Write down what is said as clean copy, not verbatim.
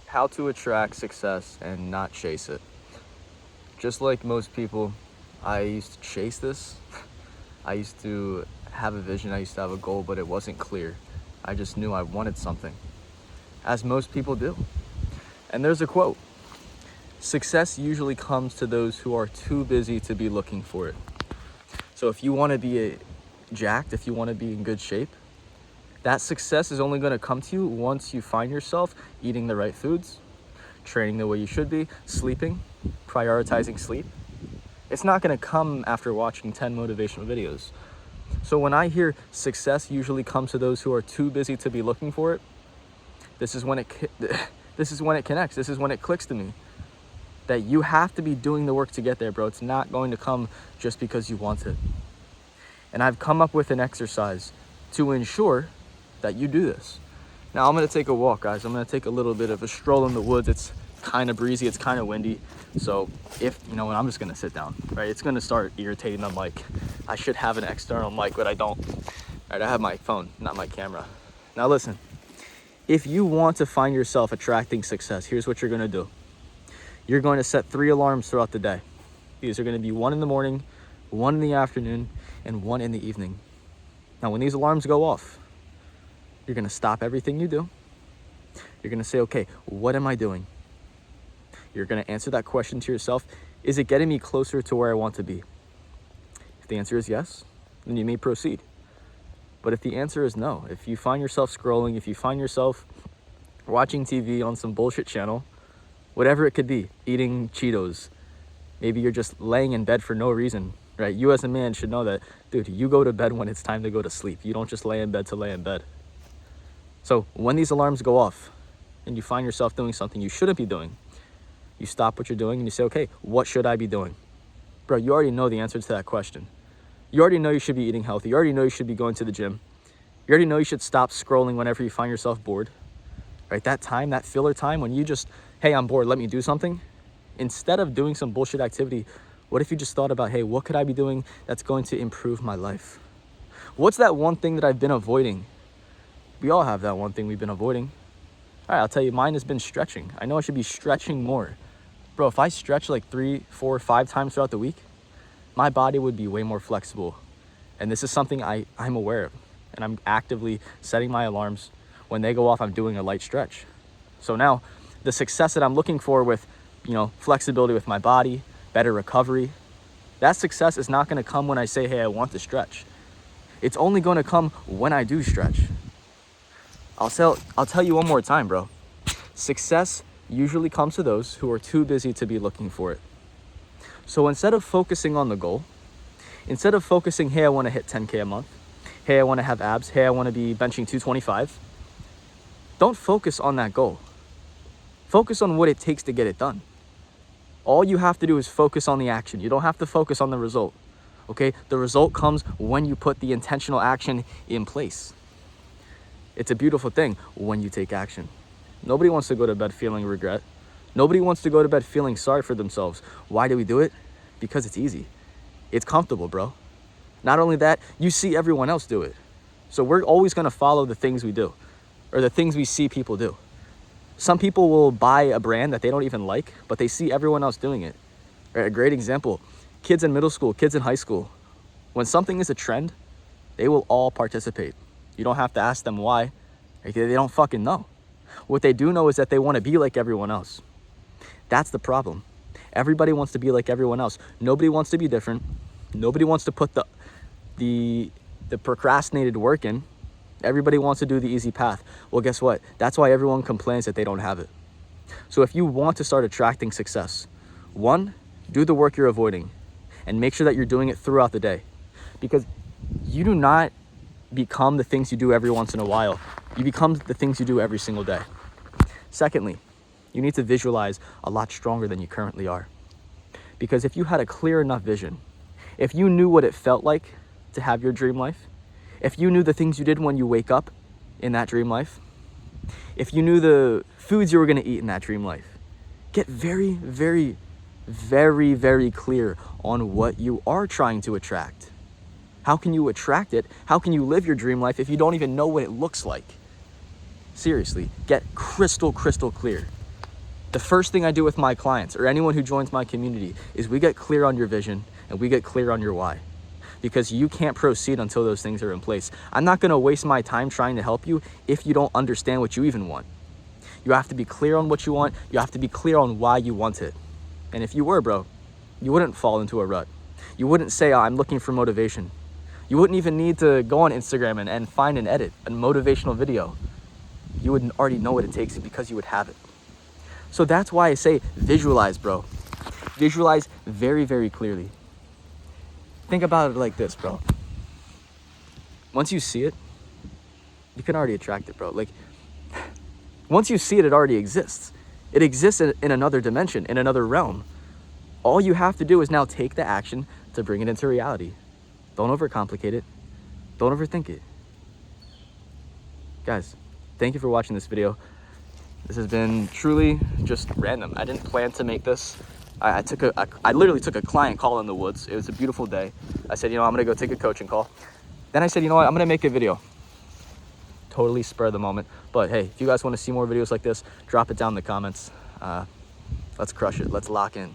How to attract success and not chase it. Just like most people, I used to chase this. I used to have a vision, I used to have a goal, but it wasn't clear. I just knew I wanted something, as most people do. And there's a quote: success usually comes to those who are too busy to be looking for it. So if you want to be jacked, if you want to be in good shape, that success is only going to come to you once you find yourself eating the right foods, training the way you should be, sleeping, prioritizing sleep. It's not going to come after watching 10 motivational videos. So when I hear success usually comes to those who are too busy to be looking for it, this is when it connects. This is when it clicks to me that you have to be doing the work to get there, bro. It's not going to come just because you want it. And I've come up with an exercise to ensure that you do this. Now I'm gonna take a walk, guys. I'm gonna take a little bit of a stroll in the woods. It's kind of breezy, it's kind of windy. So if, you know what, I'm just gonna sit down, right? It's gonna start irritating the mic. I should have an external mic, but I don't. Right, I have my phone, not my camera. Now listen, if you want to find yourself attracting success, here's what you're gonna do. You're going to set 3 alarms throughout the day. These are gonna be 1 in the morning, 1 in the afternoon, and 1 in the evening. Now when these alarms go off, you're gonna stop everything you do. You're gonna say, okay, what am I doing? You're gonna answer that question to yourself. Is it getting me closer to where I want to be? If the answer is yes, then you may proceed. But if the answer is no, if you find yourself scrolling, if you find yourself watching TV on some bullshit channel, whatever it could be, eating Cheetos, maybe you're just laying in bed for no reason, right? You as a man should know that, dude, you go to bed when it's time to go to sleep. You don't just lay in bed to lay in bed. So when these alarms go off and you find yourself doing something you shouldn't be doing, you stop what you're doing and you say, okay, what should I be doing? Bro, you already know the answer to that question. You already know you should be eating healthy. You already know you should be going to the gym. You already know you should stop scrolling whenever you find yourself bored, right? That time, that filler time when you just, hey, I'm bored, let me do something. Instead of doing some bullshit activity, what if you just thought about, hey, what could I be doing that's going to improve my life? What's that one thing that I've been avoiding? We all have that one thing we've been avoiding. All right, I'll tell you, mine has been stretching. I know I should be stretching more. Bro, if I stretch like 3, 4, 5 times throughout the week, my body would be way more flexible. And this is something I'm aware of. And I'm actively setting my alarms. When they go off, I'm doing a light stretch. So now, the success that I'm looking for with, flexibility with my body, better recovery, that success is not gonna come when I say, hey, I want to stretch. It's only gonna come when I do stretch. I'll tell you one more time, bro. Success usually comes to those who are too busy to be looking for it. So instead of focusing on the goal, instead of focusing, hey, I want to hit 10K a month, hey, I want to have abs, hey, I want to be benching 225, don't focus on that goal. Focus on what it takes to get it done. All you have to do is focus on the action. You don't have to focus on the result, okay? The result comes when you put the intentional action in place. It's a beautiful thing when you take action. Nobody wants to go to bed feeling regret. Nobody wants to go to bed feeling sorry for themselves. Why do we do it? Because it's easy. It's comfortable, bro. Not only that, you see everyone else do it. So we're always gonna follow the things we do, or the things we see people do. Some people will buy a brand that they don't even like, but they see everyone else doing it. A great example, kids in middle school, kids in high school. When something is a trend, they will all participate. You don't have to ask them why. They don't fucking know. What they do know is that they want to be like everyone else. That's the problem. Everybody wants to be like everyone else. Nobody wants to be different. Nobody wants to put the procrastinated work in. Everybody wants to do the easy path. Well, guess what? That's why everyone complains that they don't have it. So if you want to start attracting success, 1, do the work you're avoiding and make sure that you're doing it throughout the day. Because you do not become the things you do every once in a while. You become the things you do every single day. Secondly, you need to visualize a lot stronger than you currently are. Because if you had a clear enough vision, if you knew what it felt like to have your dream life, if you knew the things you did when you wake up in that dream life, if you knew the foods you were gonna eat in that dream life, get very, very, very, very clear on what you are trying to attract. How can you attract it? How can you live your dream life if you don't even know what it looks like? Seriously, get crystal clear. The first thing I do with my clients or anyone who joins my community is we get clear on your vision and we get clear on your why, because you can't proceed until those things are in place. I'm not going to waste my time trying to help you if you don't understand what you even want. You have to be clear on what you want. You have to be clear on why you want it. And if you were, bro, you wouldn't fall into a rut. You wouldn't say, I'm looking for motivation. You wouldn't even need to go on Instagram and find and edit a motivational video. You would already know what it takes because you would have it. So that's why I say visualize, bro. Visualize very, very clearly. Think about it like this, bro. Once you see it, you can already attract it, bro. Like, once you see it, it already exists. It exists in another dimension, in another realm. All you have to do is now take the action to bring it into reality. Don't overcomplicate it. Don't overthink it. Guys, thank you for watching this video. This has been truly just random. I didn't plan to make this. I literally took a client call in the woods. It was a beautiful day. I said, I'm gonna go take a coaching call. Then I said, I'm gonna make a video. Totally spur of the moment. But hey, if you guys wanna see more videos like this, drop it down in the comments. Let's crush it, let's lock in.